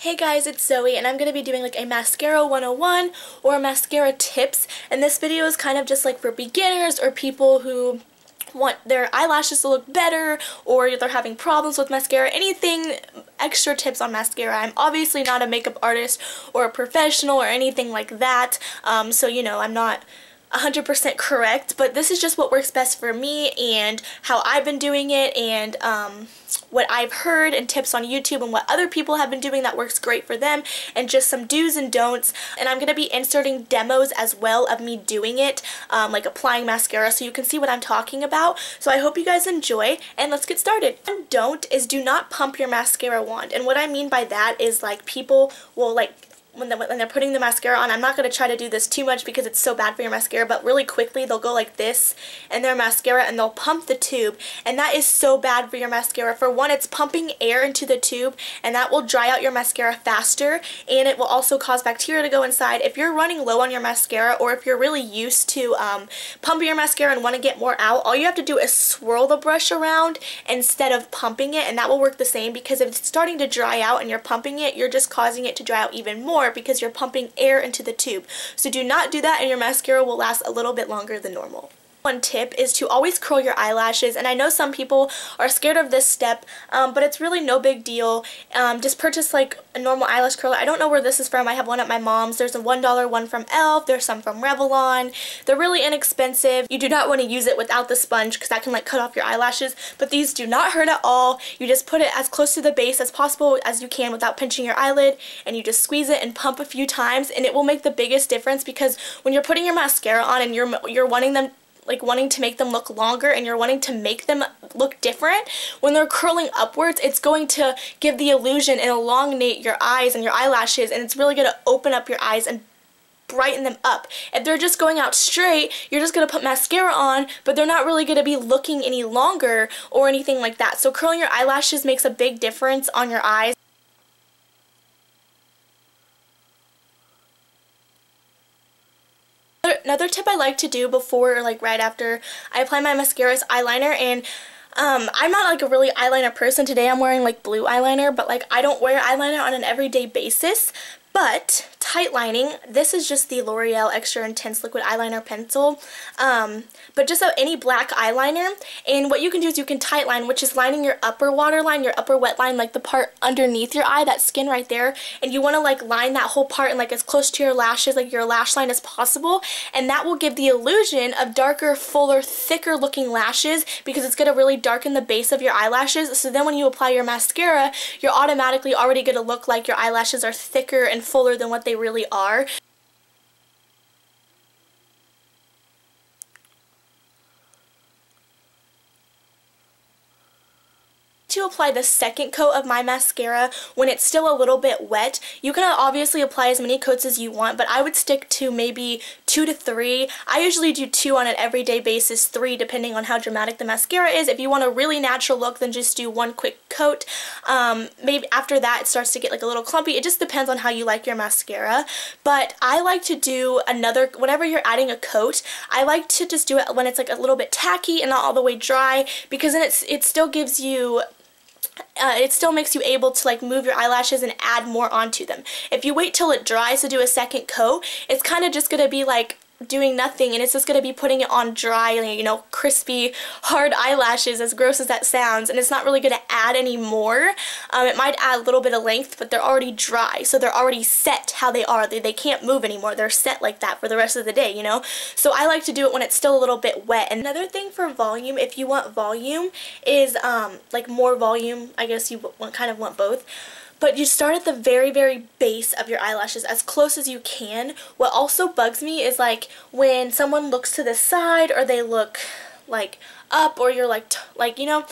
Hey guys, it's Zoe, and I'm going to be doing like a mascara 101 or a mascara tips, and this video is kind of just like for beginners or people who want their eyelashes to look better, or they're having problems with mascara, anything extra tips on mascara. I'm obviously not a makeup artist or a professional or anything like that, so you know, I'm not 100% correct, but this is just what works best for me and how I've been doing it, and what I've heard and tips on YouTube and what other people have been doing that works great for them, and just some do's and don'ts. And I'm going to be inserting demos as well of me doing it, like applying mascara, so you can see what I'm talking about. So I hope you guys enjoy, and let's get started. One don't is do not pump your mascara wand, and what I mean by that is like people will like when they're putting the mascara on, I'm not going to try to do this too much because it's so bad for your mascara, but really quickly they'll go like this in their mascara and they'll pump the tube, and that is so bad for your mascara. For one, it's pumping air into the tube, and that will dry out your mascara faster, and it will also cause bacteria to go inside. If you're running low on your mascara, or if you're really used to pumping your mascara and want to get more out, all you have to do is swirl the brush around instead of pumping it, and that will work the same, because if it's starting to dry out and you're pumping it, you're just causing it to dry out even more because you're pumping air into the tube. So do not do that, and your mascara will last a little bit longer than normal. One tip is to always curl your eyelashes, and I know some people are scared of this step, but it's really no big deal. Just purchase like a normal eyelash curler. I don't know where this is from. I have one at my mom's. There's a $1 one from e.l.f. There's some from Revlon. They're really inexpensive. You do not want to use it without the sponge because that can like cut off your eyelashes, but these do not hurt at all. You just put it as close to the base as possible as you can without pinching your eyelid, and you just squeeze it and pump a few times, and it will make the biggest difference, because when you're putting your mascara on and you're wanting to make them look longer and you're wanting to make them look different, when they're curling upwards, it's going to give the illusion and elongate your eyes and your eyelashes, and it's really going to open up your eyes and brighten them up. If they're just going out straight, you're just going to put mascara on, but they're not really going to be looking any longer or anything like that. So curling your eyelashes makes a big difference on your eyes. Another tip I like to do before, like right after I apply my mascara, is eyeliner, and I'm not like a really eyeliner person. Today I'm wearing like blue eyeliner, but like I don't wear eyeliner on an everyday basis. But tight lining, this is just the L'Oreal Extra Intense Liquid Eyeliner Pencil, but just any black eyeliner, and what you can do is you can tight line, which is lining your upper waterline, your upper wet line, like the part underneath your eye, that skin right there, and you want to like line that whole part and like as close to your lashes, like your lash line, as possible, and that will give the illusion of darker, fuller, thicker looking lashes, because it's going to really darken the base of your eyelashes. So then when you apply your mascara, you're automatically already going to look like your eyelashes are thicker and fuller than what they really are. To apply the second coat of my mascara when it's still a little bit wet, you can obviously apply as many coats as you want, but I would stick to maybe 2 to 3. I usually do 2 on an everyday basis, 3 depending on how dramatic the mascara is. If you want a really natural look, then just do 1 quick coat. Maybe after that it starts to get like a little clumpy. It just depends on how you like your mascara, but I like to do another, whenever you're adding a coat, I like to just do it when it's like a little bit tacky and not all the way dry, because then it still gives you it still makes you able to like move your eyelashes and add more onto them. If you wait till it dries to do a second coat, it's kind of just going to be like doing nothing, and it's just going to be putting it on dry, you know, crispy, hard eyelashes, as gross as that sounds, and it's not really going to add any more. It might add a little bit of length, but they're already dry, so they're already set how they are. They can't move anymore. They're set like that for the rest of the day, you know? So I like to do it when it's still a little bit wet. And another thing for volume, if you want volume, is like more volume. I guess you kind of want both. But you start at the very, very base of your eyelashes, as close as you can. What also bugs me is like when someone looks to the side, or they look like up, or you're like you know,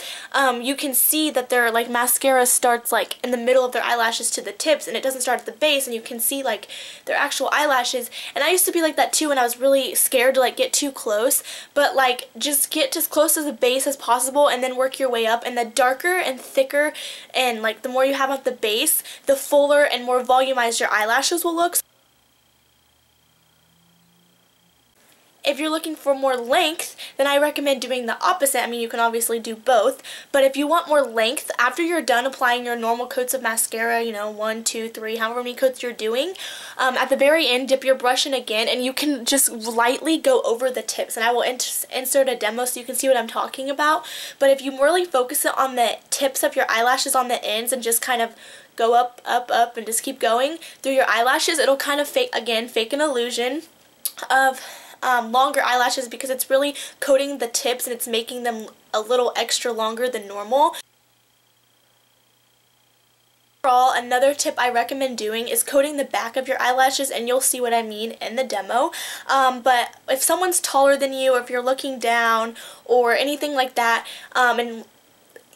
you can see that their like mascara starts like in the middle of their eyelashes to the tips, and it doesn't start at the base, and you can see like their actual eyelashes. And I used to be like that too, and I was really scared to like get too close, but like just get as close to the base as possible and then work your way up. And the darker and thicker and like the more you have at the base, the fuller and more volumized your eyelashes will look. if you're looking for more length, then I recommend doing the opposite. I mean, you can obviously do both, but if you want more length, after you're done applying your normal coats of mascara, you know, 1, 2, 3, however many coats you're doing, at the very end, dip your brush in again, and you can just lightly go over the tips, and I will insert a demo so you can see what I'm talking about. But if you really focus it on the tips of your eyelashes on the ends and just kind of go up, up, up, and just keep going through your eyelashes, it'll kind of fake an illusion of longer eyelashes, because it's really coating the tips and it's making them a little extra longer than normal. Overall, another tip I recommend doing is coating the back of your eyelashes, and you'll see what I mean in the demo. But if someone's taller than you, or if you're looking down or anything like that, and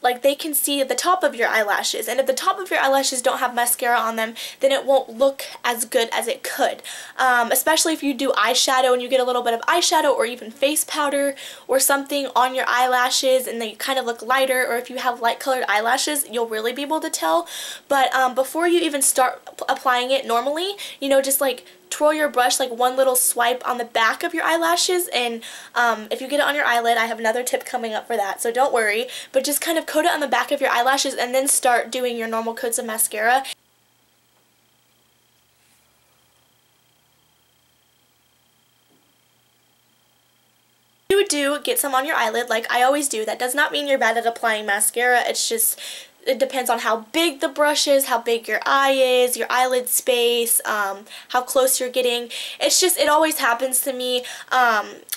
like they can see the top of your eyelashes, and if the top of your eyelashes don't have mascara on them, then it won't look as good as it could. Especially if you do eyeshadow and you get a little bit of eyeshadow or even face powder or something on your eyelashes and they kind of look lighter, or if you have light colored eyelashes, you'll really be able to tell. But before you even start applying it normally, you know, just like twirl your brush like one little swipe on the back of your eyelashes, and if you get it on your eyelid, I have another tip coming up for that, so don't worry, but just kind of coat it on the back of your eyelashes and then start doing your normal coats of mascara. You do get some on your eyelid like I always do. That does not mean you're bad at applying mascara, it's just it depends on how big the brush is, how big your eye is, your eyelid space, how close you're getting. It's just, it always happens to me,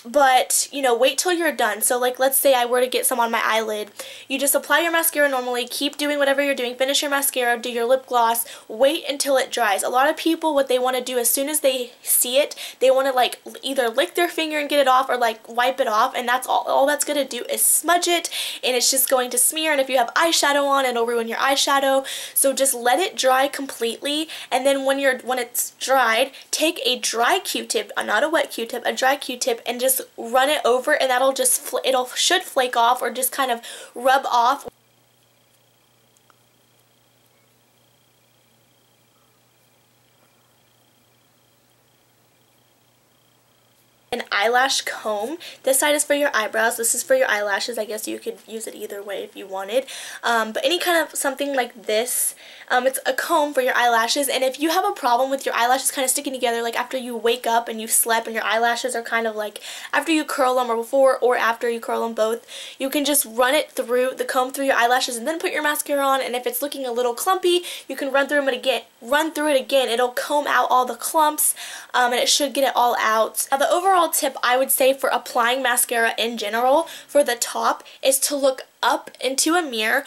but, you know, wait till you're done. So, like, let's say I were to get some on my eyelid. You just apply your mascara normally, keep doing whatever you're doing, finish your mascara, do your lip gloss, wait until it dries. A lot of people, what they want to do as soon as they see it, they want to, like, either lick their finger and get it off or, like, wipe it off, and that's all that's going to do is smudge it, and it's just going to smear, and if you have eyeshadow on, it'll ruin your eyeshadow. So just let it dry completely, and then when it's dried, take a dry Q-tip, not a wet Q-tip, a dry Q-tip, and just run it over, and that'll just should flake off or just kind of rub off. An eyelash comb. This side is for your eyebrows, this is for your eyelashes. I guess you could use it either way if you wanted. But any kind of something like this, it's a comb for your eyelashes, and if you have a problem with your eyelashes kind of sticking together, like after you wake up and you've slept and your eyelashes are kind of like after you curl them or before or after you curl them both, you can just run it through the comb through your eyelashes and then put your mascara on, and if it's looking a little clumpy, you can run through it again. It'll comb out all the clumps, and it should get it all out. Now, the overall tip I would say for applying mascara in general for the top is to look up into a mirror,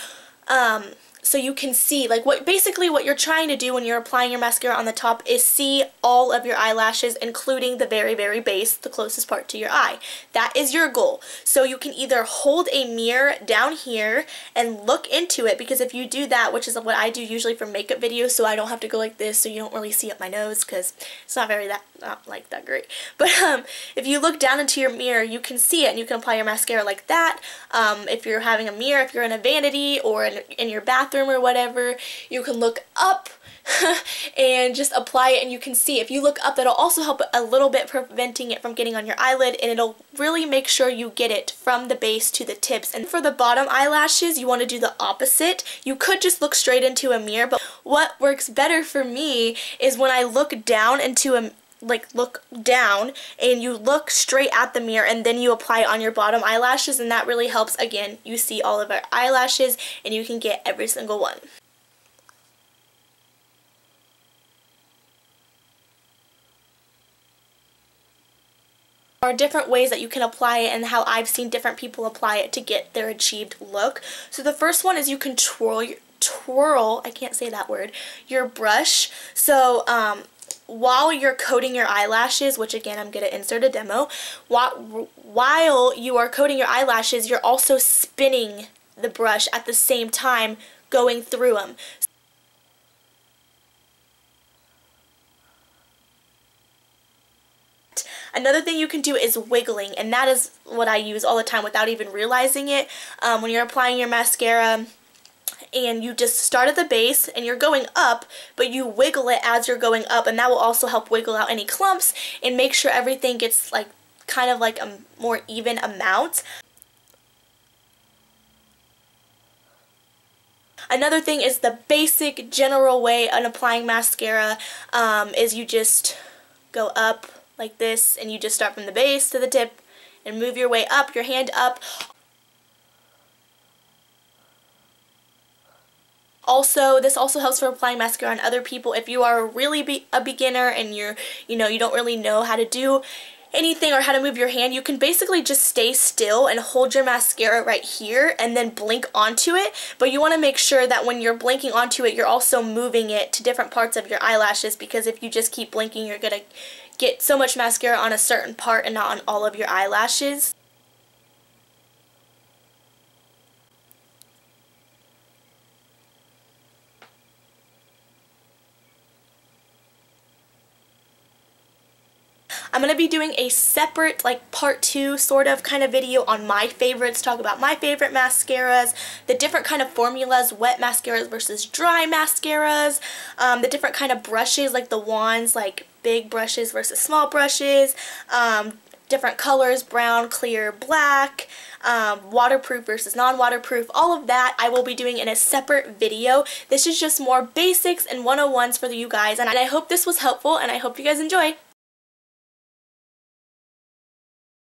so you can see, like, basically what you're trying to do when you're applying your mascara on the top is see all of your eyelashes, including the very, very base, the closest part to your eye. That is your goal. So you can either hold a mirror down here and look into it, because if you do that, which is what I do usually for makeup videos, so I don't have to go like this, so you don't really see up my nose, because it's not that great. But if you look down into your mirror, you can see it, and you can apply your mascara like that. If you're having a mirror, if you're in a vanity or in your bathroom or whatever, you can look up and just apply it, and you can see. If you look up, that'll also help a little bit preventing it from getting on your eyelid, and it'll really make sure you get it from the base to the tips. And for the bottom eyelashes, you want to do the opposite. You could just look straight into a mirror, but what works better for me is when I look down into a look down and you look straight at the mirror, and then you apply it on your bottom eyelashes, and that really helps. Again, you see all of our eyelashes and you can get every single one. There are different ways that you can apply it and how I've seen different people apply it to get their achieved look. So the first one is you can twirl, I can't say that word, your brush. So while you're coating your eyelashes, which again I'm going to insert a demo, while you are coating your eyelashes, you're also spinning the brush at the same time, going through them. Another thing you can do is wiggling, and that is what I use all the time without even realizing it. When you're applying your mascara, and you just start at the base and you're going up, but you wiggle it as you're going up, and that will also help wiggle out any clumps and make sure everything gets like kind of like a more even amount. Another thing is the basic general way on applying mascara is you just go up like this, and you just start from the base to the tip and move your way up, your hand up. Also, this also helps for applying mascara on other people. If you are really a beginner and you don't really know how to do anything or how to move your hand, you can basically just stay still and hold your mascara right here and then blink onto it. But you want to make sure that when you're blinking onto it, you're also moving it to different parts of your eyelashes, because if you just keep blinking, you're going to get so much mascara on a certain part and not on all of your eyelashes. I'm going to be doing a separate, like, part 2 sort of kind of video on my favorites, talk about my favorite mascaras, the different kind of formulas, wet mascaras versus dry mascaras, the different kind of brushes, like the wands, like big brushes versus small brushes, different colors, brown, clear, black, waterproof versus non-waterproof, all of that I will be doing in a separate video. This is just more basics and 101s for you guys, and I hope this was helpful, and I hope you guys enjoy.